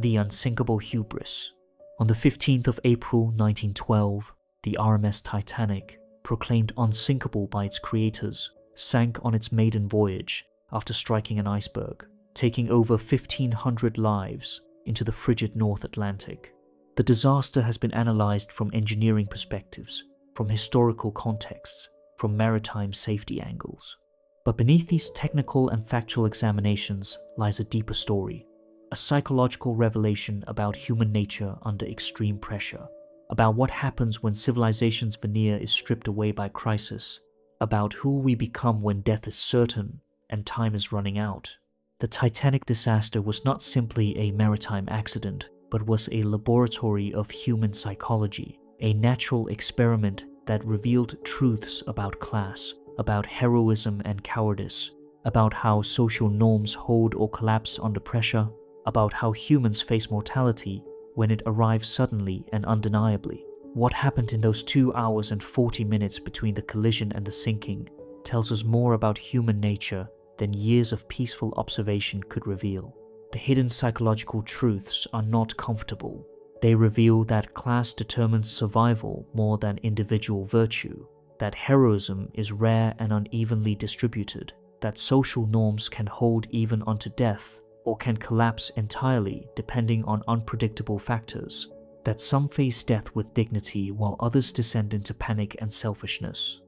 the unsinkable hubris. On the 15th of April 1912, the RMS Titanic, proclaimed unsinkable by its creators, sank on its maiden voyage after striking an iceberg, taking over 1,500 lives into the frigid North Atlantic. The disaster has been analyzed from engineering perspectives, from historical contexts, from maritime safety angles. But beneath these technical and factual examinations lies a deeper story, a psychological revelation about human nature under extreme pressure, about what happens when civilization's veneer is stripped away by crisis, about who we become when death is certain and time is running out. The Titanic disaster was not simply a maritime accident, but was a laboratory of human psychology, a natural experiment that revealed truths about class, about heroism and cowardice, about how social norms hold or collapse under pressure, about how humans face mortality when it arrives suddenly and undeniably. What happened in those 2 hours and 40 minutes between the collision and the sinking tells us more about human nature than years of peaceful observation could reveal. The hidden psychological truths are not comfortable. They reveal that class determines survival more than individual virtue, that heroism is rare and unevenly distributed, that social norms can hold even unto death, or can collapse entirely depending on unpredictable factors, that some face death with dignity while others descend into panic and selfishness,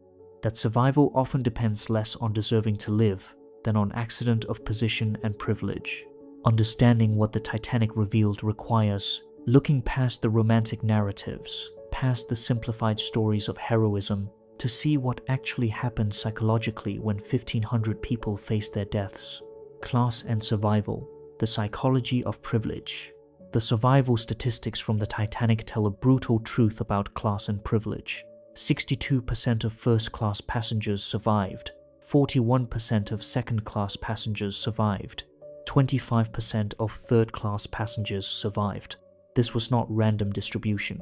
that survival often depends less on deserving to live than on accident of position and privilege. Understanding what the Titanic revealed requires looking past the romantic narratives, past the simplified stories of heroism, to see what actually happened psychologically when 1,500 people faced their deaths. Class and survival, the psychology of privilege. The survival statistics from the Titanic tell a brutal truth about class and privilege. 62% of first-class passengers survived, 41% of second-class passengers survived, 25% of third-class passengers survived. This was not random distribution.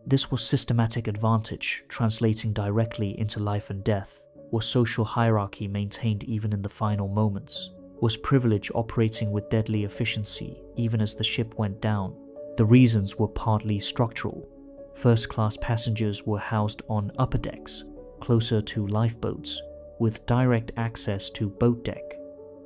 This was systematic advantage translating directly into life and death. Was social hierarchy maintained even in the final moments? Was privilege operating with deadly efficiency even as the ship went down? The reasons were partly structural. First-class passengers were housed on upper decks, closer to lifeboats, with direct access to boat deck.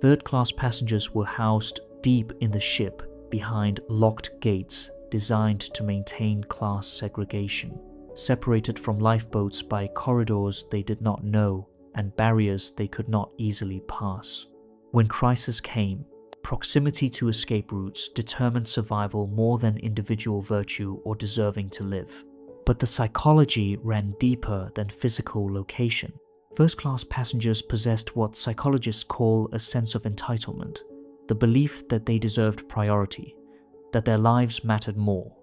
Third-class passengers were housed deep in the ship behind locked gates designed to maintain class segregation, separated from lifeboats by corridors they did not know and barriers they could not easily pass. When crisis came, proximity to escape routes determined survival more than individual virtue or deserving to live. But the psychology ran deeper than physical location. First-class passengers possessed what psychologists call a sense of entitlement, the belief that they deserved priority, that their lives mattered more,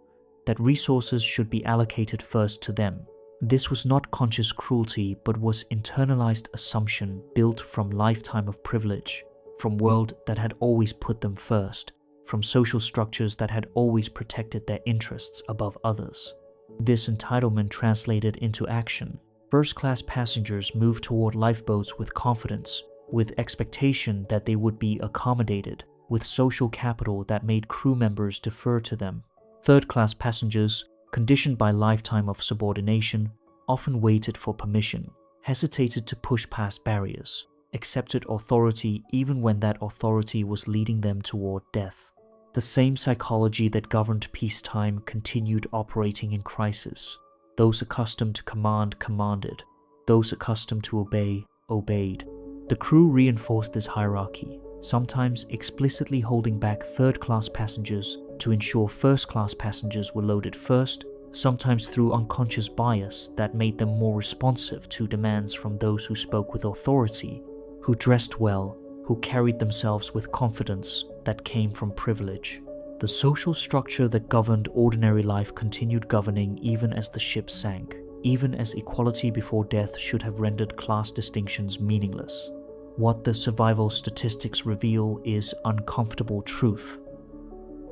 that resources should be allocated first to them. This was not conscious cruelty, but was internalized assumption built from lifetime of privilege, from world that had always put them first, from social structures that had always protected their interests above others. This entitlement translated into action. First-class passengers moved toward lifeboats with confidence, with expectation that they would be accommodated, with social capital that made crew members defer to them. Third-class passengers, conditioned by lifetime of subordination, often waited for permission, hesitated to push past barriers, accepted authority even when that authority was leading them toward death. The same psychology that governed peacetime continued operating in crisis. Those accustomed to command commanded, those accustomed to obey obeyed. The crew reinforced this hierarchy, sometimes explicitly holding back third-class passengers to ensure first-class passengers were loaded first, sometimes through unconscious bias that made them more responsive to demands from those who spoke with authority, who dressed well, who carried themselves with confidence that came from privilege. The social structure that governed ordinary life continued governing even as the ship sank, even as equality before death should have rendered class distinctions meaningless. What the survival statistics reveal is uncomfortable truth.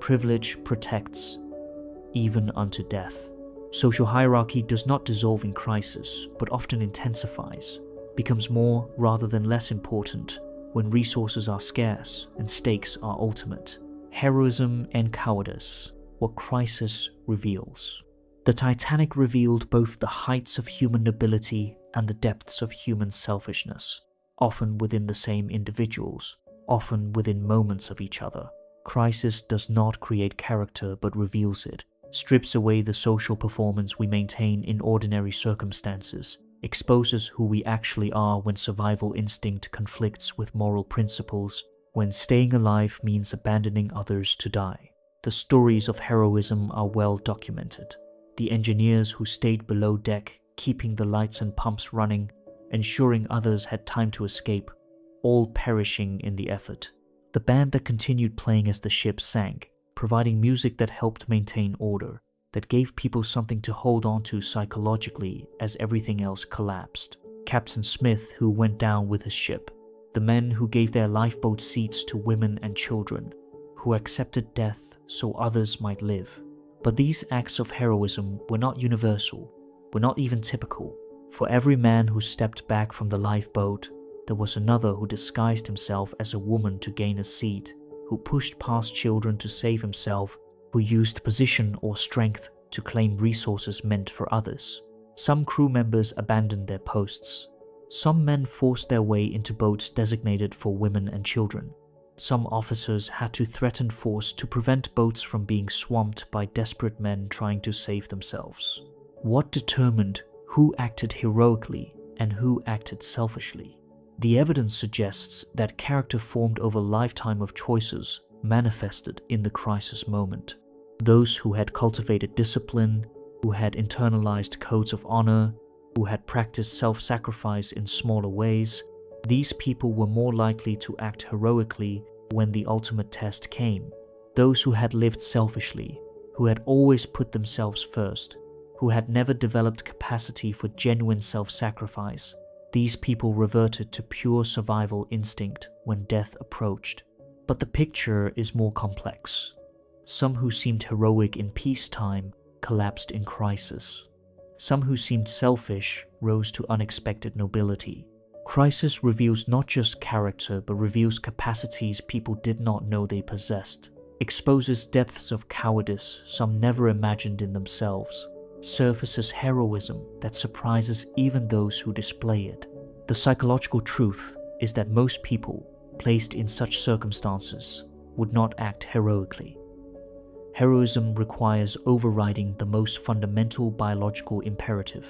Privilege protects, even unto death. Social hierarchy does not dissolve in crisis, but often intensifies, becomes more rather than less important when resources are scarce and stakes are ultimate. Heroism and cowardice, what crisis reveals. The Titanic revealed both the heights of human nobility and the depths of human selfishness, often within the same individuals, often within moments of each other. Crisis does not create character but reveals it, strips away the social performance we maintain in ordinary circumstances, exposes who we actually are when survival instinct conflicts with moral principles, when staying alive means abandoning others to die. The stories of heroism are well documented. The engineers who stayed below deck, keeping the lights and pumps running, ensuring others had time to escape, all perishing in the effort. The band that continued playing as the ship sank, providing music that helped maintain order, that gave people something to hold on to psychologically as everything else collapsed. Captain Smith, who went down with his ship. The men who gave their lifeboat seats to women and children, who accepted death so others might live. But these acts of heroism were not universal, were not even typical. For every man who stepped back from the lifeboat, there was another who disguised himself as a woman to gain a seat, who pushed past children to save himself, who used position or strength to claim resources meant for others. Some crew members abandoned their posts. Some men forced their way into boats designated for women and children. Some officers had to threaten force to prevent boats from being swamped by desperate men trying to save themselves. What determined who acted heroically and who acted selfishly? The evidence suggests that character formed over a lifetime of choices manifested in the crisis moment. Those who had cultivated discipline, who had internalized codes of honor, who had practiced self-sacrifice in smaller ways, these people were more likely to act heroically when the ultimate test came. Those who had lived selfishly, who had always put themselves first, who had never developed capacity for genuine self-sacrifice, these people reverted to pure survival instinct when death approached. But the picture is more complex. Some who seemed heroic in peacetime collapsed in crisis. Some who seemed selfish rose to unexpected nobility. Crisis reveals not just character but reveals capacities people did not know they possessed, exposes depths of cowardice some never imagined in themselves, surfaces heroism that surprises even those who display it. The psychological truth is that most people, placed in such circumstances, would not act heroically. Heroism requires overriding the most fundamental biological imperative: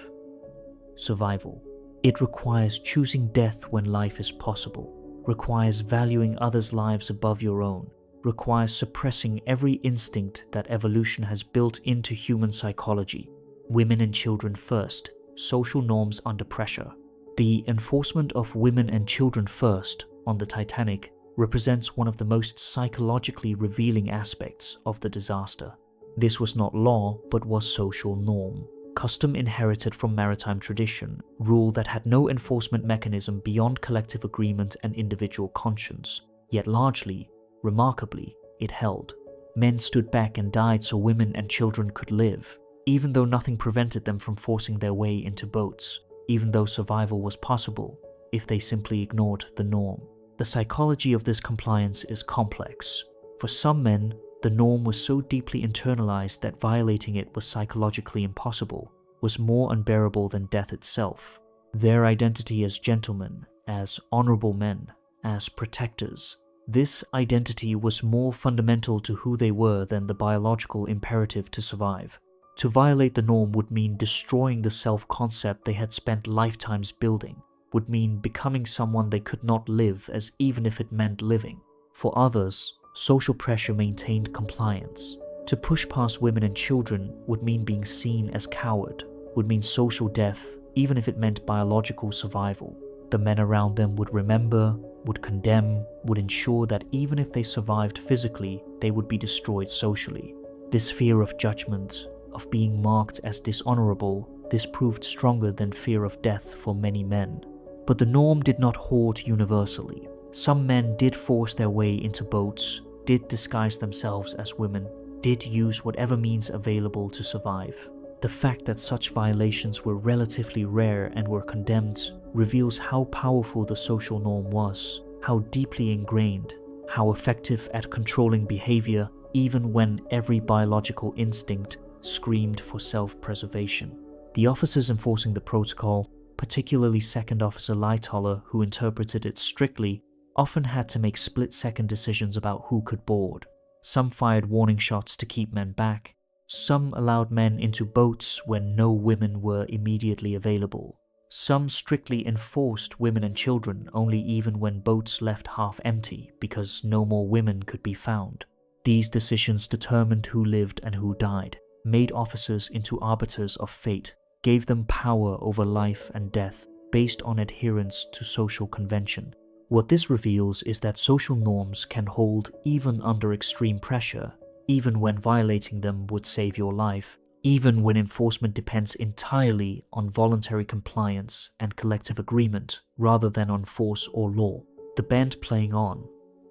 survival. It requires choosing death when life is possible, requires valuing others' lives above your own, requires suppressing every instinct that evolution has built into human psychology. Women and children first, social norms under pressure. The enforcement of women and children first on the Titanic represents one of the most psychologically revealing aspects of the disaster. This was not law, but was social norm. Custom inherited from maritime tradition, rule that had no enforcement mechanism beyond collective agreement and individual conscience, yet largely, remarkably, it held. Men stood back and died so women and children could live, even though nothing prevented them from forcing their way into boats, even though survival was possible if they simply ignored the norm. The psychology of this compliance is complex. For some men, the norm was so deeply internalized that violating it was psychologically impossible, was more unbearable than death itself. Their identity as gentlemen, as honorable men, as protectors, this identity was more fundamental to who they were than the biological imperative to survive. To violate the norm would mean destroying the self-concept they had spent lifetimes building, would mean becoming someone they could not live as even if it meant living. For others, social pressure maintained compliance. To push past women and children would mean being seen as coward, would mean social death, even if it meant biological survival. The men around them would remember, would condemn, would ensure that even if they survived physically, they would be destroyed socially. This fear of judgment, of being marked as dishonorable, this proved stronger than fear of death for many men. But the norm did not hold universally. Some men did force their way into boats, did disguise themselves as women, did use whatever means available to survive. The fact that such violations were relatively rare and were condemned reveals how powerful the social norm was, how deeply ingrained, how effective at controlling behavior even when every biological instinct screamed for self-preservation. The officers enforcing the protocol, particularly Second Officer Lightoller, who interpreted it strictly, often had to make split-second decisions about who could board. Some fired warning shots to keep men back. Some allowed men into boats when no women were immediately available. Some strictly enforced women and children only even when boats left half empty because no more women could be found. These decisions determined who lived and who died, made officers into arbiters of fate, gave them power over life and death based on adherence to social convention. What this reveals is that social norms can hold even under extreme pressure, even when violating them would save your life, even when enforcement depends entirely on voluntary compliance and collective agreement rather than on force or law. The band playing on,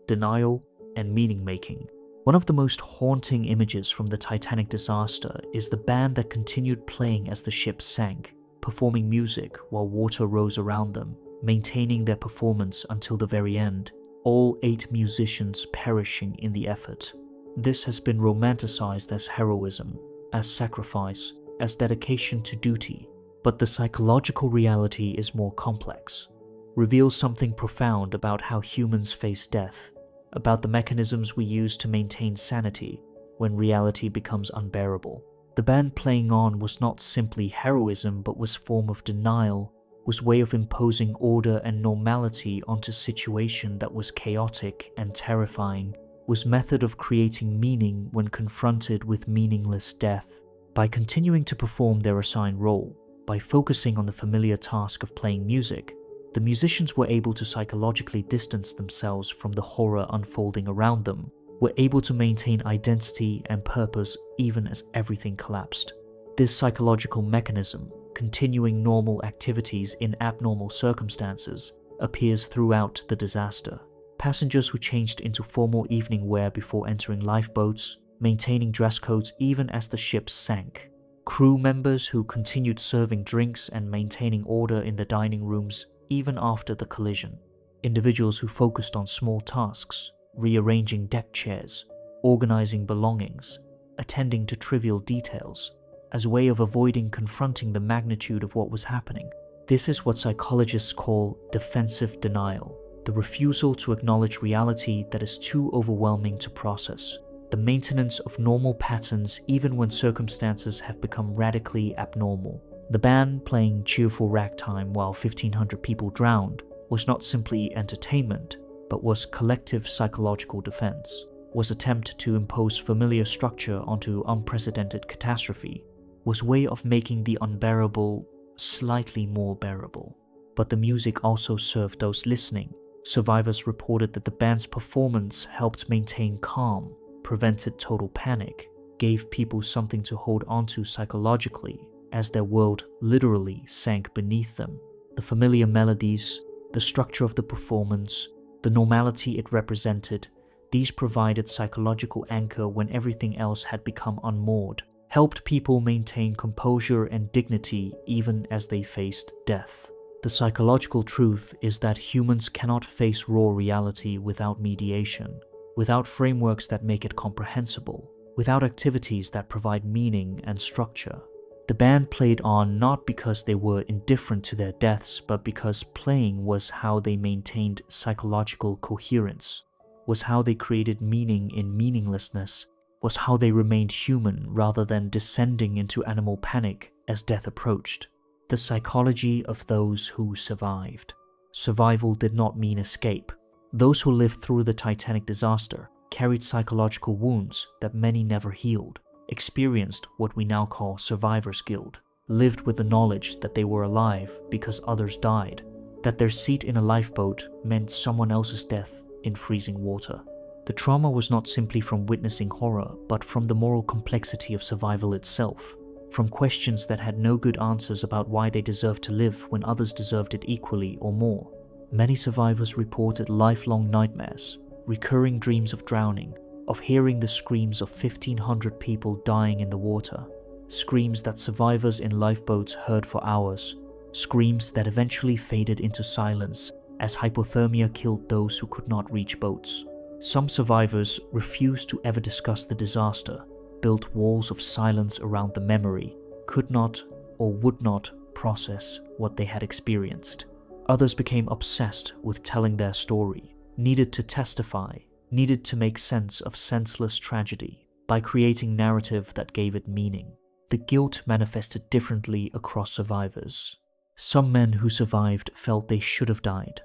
denial, and meaning-making. One of the most haunting images from the Titanic disaster is the band that continued playing as the ship sank, performing music while water rose around them, maintaining their performance until the very end, all 8 musicians perishing in the effort. This has been romanticized as heroism, as sacrifice, as dedication to duty, but the psychological reality is more complex, reveals something profound about how humans face death, about the mechanisms we use to maintain sanity when reality becomes unbearable. The band playing on was not simply heroism but was form of denial, was way of imposing order and normality onto a situation that was chaotic and terrifying, was method of creating meaning when confronted with meaningless death. By continuing to perform their assigned role, by focusing on the familiar task of playing music, the musicians were able to psychologically distance themselves from the horror unfolding around them, were able to maintain identity and purpose even as everything collapsed. This psychological mechanism, continuing normal activities in abnormal circumstances, appears throughout the disaster. Passengers who changed into formal evening wear before entering lifeboats, maintaining dress codes even as the ship sank. Crew members who continued serving drinks and maintaining order in the dining rooms even after the collision. Individuals who focused on small tasks, rearranging deck chairs, organizing belongings, attending to trivial details, as a way of avoiding confronting the magnitude of what was happening. This is what psychologists call defensive denial, the refusal to acknowledge reality that is too overwhelming to process, the maintenance of normal patterns even when circumstances have become radically abnormal. The band playing cheerful ragtime while 1,500 people drowned was not simply entertainment, but was collective psychological defense, was attempt to impose familiar structure onto unprecedented catastrophe, was way of making the unbearable slightly more bearable. But the music also served those listening. Survivors reported that the band's performance helped maintain calm, prevented total panic, gave people something to hold onto psychologically as their world literally sank beneath them. The familiar melodies, the structure of the performance, the normality it represented, these provided psychological anchor when everything else had become unmoored, helped people maintain composure and dignity even as they faced death. The psychological truth is that humans cannot face raw reality without mediation, without frameworks that make it comprehensible, without activities that provide meaning and structure. The band played on not because they were indifferent to their deaths, but because playing was how they maintained psychological coherence, was how they created meaning in meaninglessness, was how they remained human rather than descending into animal panic as death approached. The psychology of those who survived. Survival did not mean escape. Those who lived through the Titanic disaster carried psychological wounds that many never healed, experienced what we now call survivor's guilt, lived with the knowledge that they were alive because others died, that their seat in a lifeboat meant someone else's death in freezing water. The trauma was not simply from witnessing horror, but from the moral complexity of survival itself, from questions that had no good answers about why they deserved to live when others deserved it equally or more. Many survivors reported lifelong nightmares, recurring dreams of drowning, of hearing the screams of 1,500 people dying in the water, screams that survivors in lifeboats heard for hours, screams that eventually faded into silence as hypothermia killed those who could not reach boats. Some survivors refused to ever discuss the disaster, built walls of silence around the memory, could not or would not process what they had experienced. Others became obsessed with telling their story, needed to testify, needed to make sense of senseless tragedy by creating narrative that gave it meaning. The guilt manifested differently across survivors. Some men who survived felt they should have died,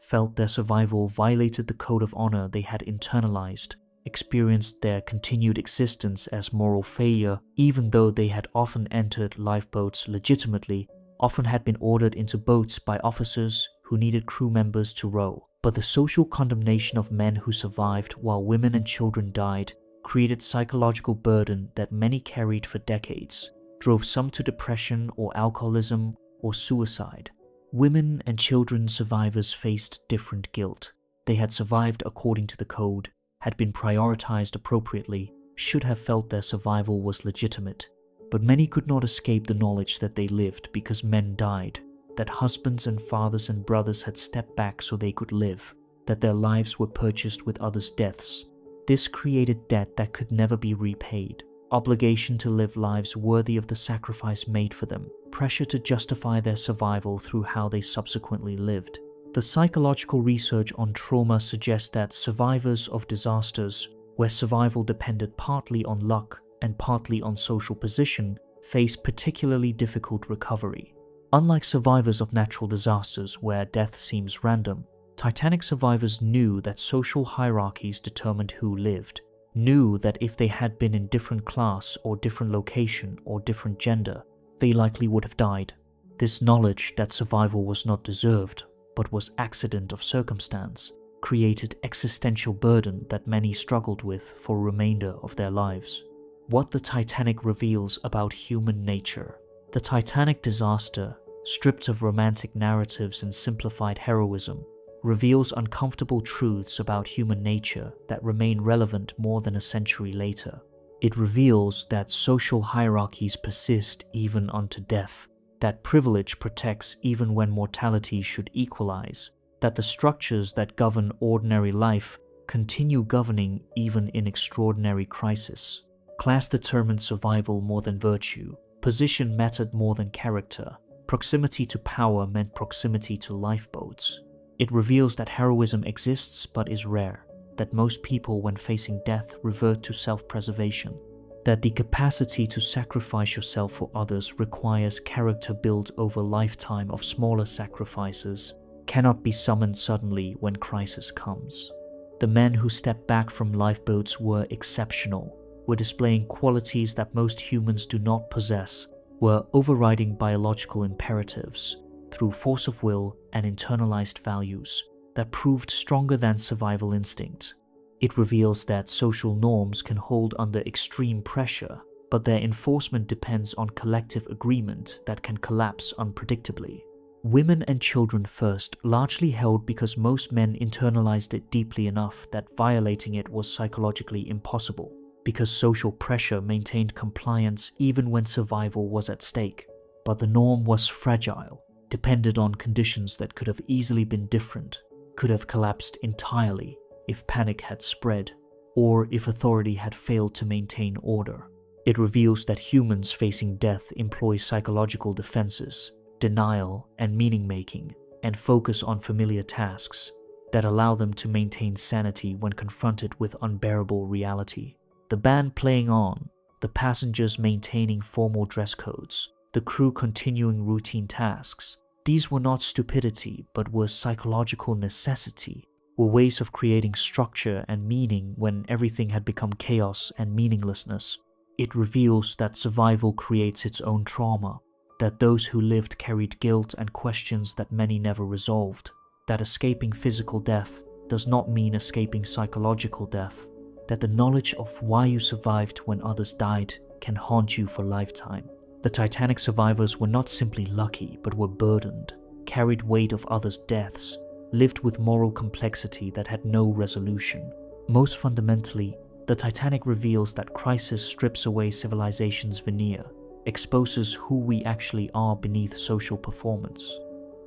felt their survival violated the code of honor they had internalized, experienced their continued existence as moral failure even though they had often entered lifeboats legitimately, often had been ordered into boats by officers who needed crew members to row. But the social condemnation of men who survived while women and children died created psychological burden that many carried for decades, drove some to depression or alcoholism or suicide. Women and children survivors faced different guilt. They had survived according to the code, had been prioritized appropriately, should have felt their survival was legitimate. But many could not escape the knowledge that they lived because men died, that husbands and fathers and brothers had stepped back so they could live, that their lives were purchased with others' deaths. This created debt that could never be repaid, obligation to live lives worthy of the sacrifice made for them, pressure to justify their survival through how they subsequently lived. The psychological research on trauma suggests that survivors of disasters, where survival depended partly on luck and partly on social position, face particularly difficult recovery. Unlike survivors of natural disasters where death seems random, Titanic survivors knew that social hierarchies determined who lived, knew that if they had been in different class or different location or different gender, they likely would have died. This knowledge that survival was not deserved, but was accident of circumstance, created existential burden that many struggled with for the remainder of their lives. What the Titanic reveals about human nature. The Titanic disaster, stripped of romantic narratives and simplified heroism, reveals uncomfortable truths about human nature that remain relevant more than a century later. It reveals that social hierarchies persist even unto death, that privilege protects even when mortality should equalize, that the structures that govern ordinary life continue governing even in extraordinary crisis. Class determined survival more than virtue, position mattered more than character, proximity to power meant proximity to lifeboats. It reveals that heroism exists but is rare, that most people when facing death revert to self-preservation, that the capacity to sacrifice yourself for others requires character built over a lifetime of smaller sacrifices, cannot be summoned suddenly when crisis comes. The men who stepped back from lifeboats were exceptional, were displaying qualities that most humans do not possess, were overriding biological imperatives through force of will and internalized values that proved stronger than survival instinct. It reveals that social norms can hold under extreme pressure, but their enforcement depends on collective agreement that can collapse unpredictably. Women and children first largely held because most men internalized it deeply enough that violating it was psychologically impossible, because social pressure maintained compliance even when survival was at stake. But the norm was fragile, depended on conditions that could have easily been different, could have collapsed entirely if panic had spread, or if authority had failed to maintain order. It reveals that humans facing death employ psychological defenses, denial and meaning-making, and focus on familiar tasks that allow them to maintain sanity when confronted with unbearable reality. The band playing on, the passengers maintaining formal dress codes, the crew continuing routine tasks. These were not stupidity, but were psychological necessity, were ways of creating structure and meaning when everything had become chaos and meaninglessness. It reveals that survival creates its own trauma, that those who lived carried guilt and questions that many never resolved, that escaping physical death does not mean escaping psychological death, that the knowledge of why you survived when others died can haunt you for a lifetime. The Titanic survivors were not simply lucky, but were burdened, carried weight of others' deaths, lived with moral complexity that had no resolution. Most fundamentally, the Titanic reveals that crisis strips away civilization's veneer, exposes who we actually are beneath social performance,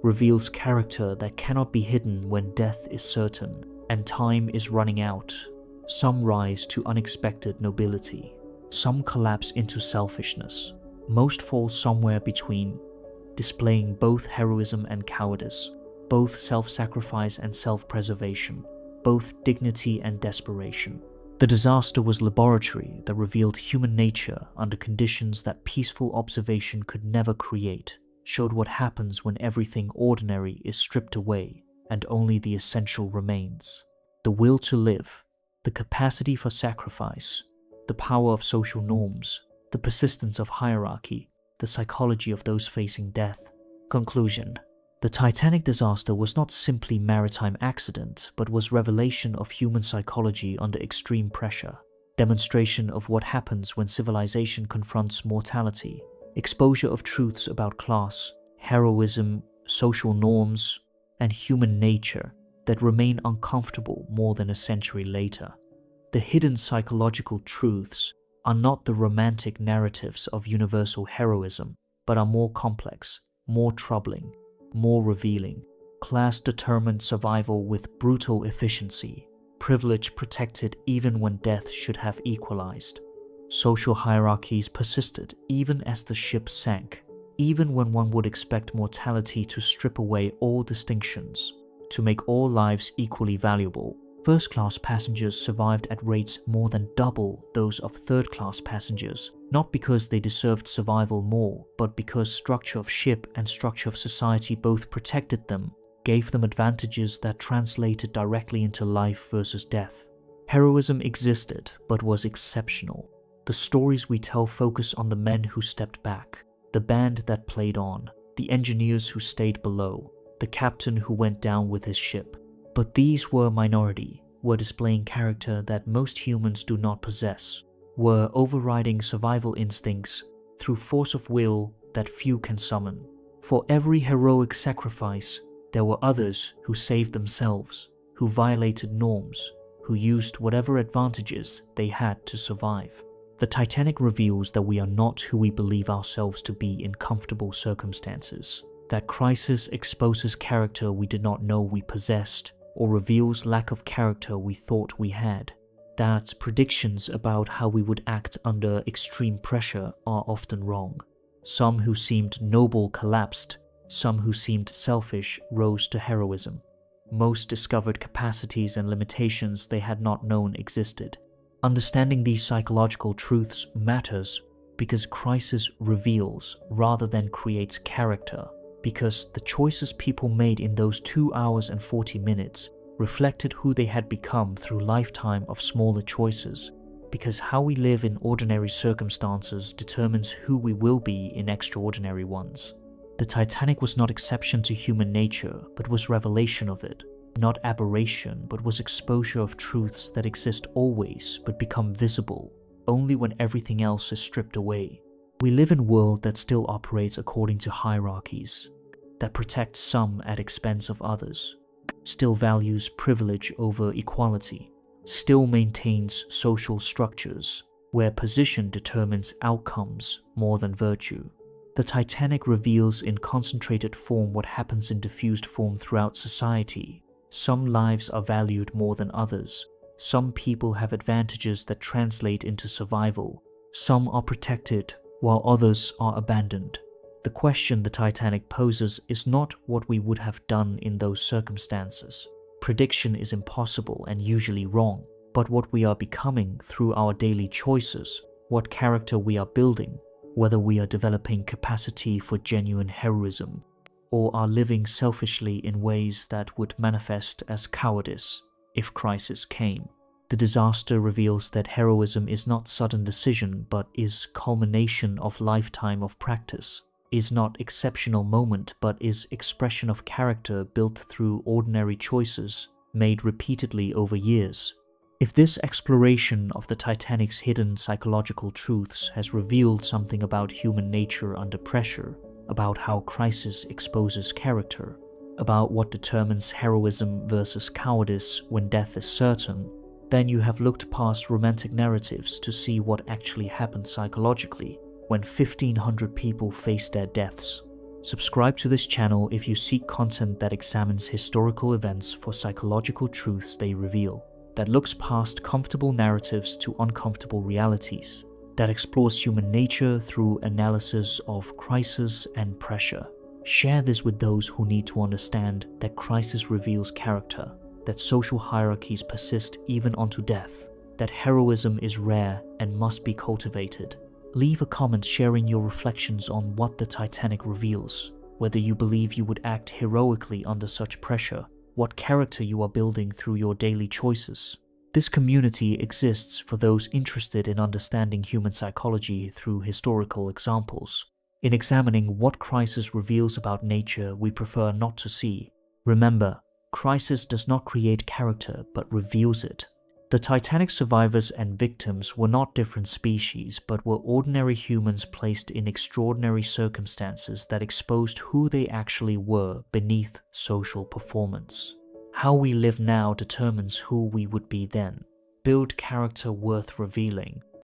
reveals character that cannot be hidden when death is certain, and time is running out. Some rise to unexpected nobility. Some collapse into selfishness. Most fall somewhere between, displaying both heroism and cowardice, both self-sacrifice and self-preservation, both dignity and desperation. The disaster was laboratory that revealed human nature under conditions that peaceful observation could never create, showed what happens when everything ordinary is stripped away and only the essential remains. The will to live, the capacity for sacrifice, the power of social norms, the persistence of hierarchy, the psychology of those facing death. Conclusion. The Titanic disaster was not simply maritime accident, but was revelation of human psychology under extreme pressure, demonstration of what happens when civilization confronts mortality, exposure of truths about class, heroism, social norms, and human nature that remain uncomfortable more than a century later. The hidden psychological truths are not the romantic narratives of universal heroism, but are more complex, more troubling, more revealing. Class-determined survival with brutal efficiency, privilege protected even when death should have equalized. Social hierarchies persisted even as the ship sank, even when one would expect mortality to strip away all distinctions, to make all lives equally valuable. First-class passengers survived at rates more than double those of third-class passengers, not because they deserved survival more, but because structure of ship and structure of society both protected them, gave them advantages that translated directly into life versus death. Heroism existed, but was exceptional. The stories we tell focus on the men who stepped back, the band that played on, the engineers who stayed below, the captain who went down with his ship. But these were minority, were displaying character that most humans do not possess, were overriding survival instincts through force of will that few can summon. For every heroic sacrifice, there were others who saved themselves, who violated norms, who used whatever advantages they had to survive. The Titanic reveals that we are not who we believe ourselves to be in comfortable circumstances, that crisis exposes character we did not know we possessed, or reveals lack of character we thought we had, that predictions about how we would act under extreme pressure are often wrong. Some who seemed noble collapsed, some who seemed selfish rose to heroism. Most discovered capacities and limitations they had not known existed. Understanding these psychological truths matters because crisis reveals rather than creates character, because the choices people made in those 2 hours and 40 minutes reflected who they had become through a lifetime of smaller choices, because how we live in ordinary circumstances determines who we will be in extraordinary ones. The Titanic was not exception to human nature, but was revelation of it, not aberration, but was exposure of truths that exist always but become visible only when everything else is stripped away. We live in a world that still operates according to hierarchies, that protects some at expense of others, still values privilege over equality, still maintains social structures where position determines outcomes more than virtue. The Titanic reveals in concentrated form what happens in diffused form throughout society. Some lives are valued more than others. Some people have advantages that translate into survival. Some are protected while others are abandoned. The question the Titanic poses is not what we would have done in those circumstances. Prediction is impossible and usually wrong, but what we are becoming through our daily choices, what character we are building, whether we are developing capacity for genuine heroism, or are living selfishly in ways that would manifest as cowardice if crisis came. The disaster reveals that heroism is not sudden decision but is culmination of lifetime of practice, is not exceptional moment but is expression of character built through ordinary choices made repeatedly over years. If this exploration of the Titanic's hidden psychological truths has revealed something about human nature under pressure, about how crisis exposes character, about what determines heroism versus cowardice when death is certain, then you have looked past romantic narratives to see what actually happened psychologically when 1,500 people faced their deaths. Subscribe to this channel if you seek content that examines historical events for psychological truths they reveal, that looks past comfortable narratives to uncomfortable realities, that explores human nature through analysis of crisis and pressure. Share this with those who need to understand that crisis reveals character, that social hierarchies persist even unto death, that heroism is rare and must be cultivated. Leave a comment sharing your reflections on what the Titanic reveals, whether you believe you would act heroically under such pressure, what character you are building through your daily choices. This community exists for those interested in understanding human psychology through historical examples, in examining what crisis reveals about nature we prefer not to see. Remember, crisis does not create character but reveals it. The Titanic survivors and victims were not different species, but were ordinary humans placed in extraordinary circumstances that exposed who they actually were beneath social performance. How we live now determines who we would be then. Build character worth revealing,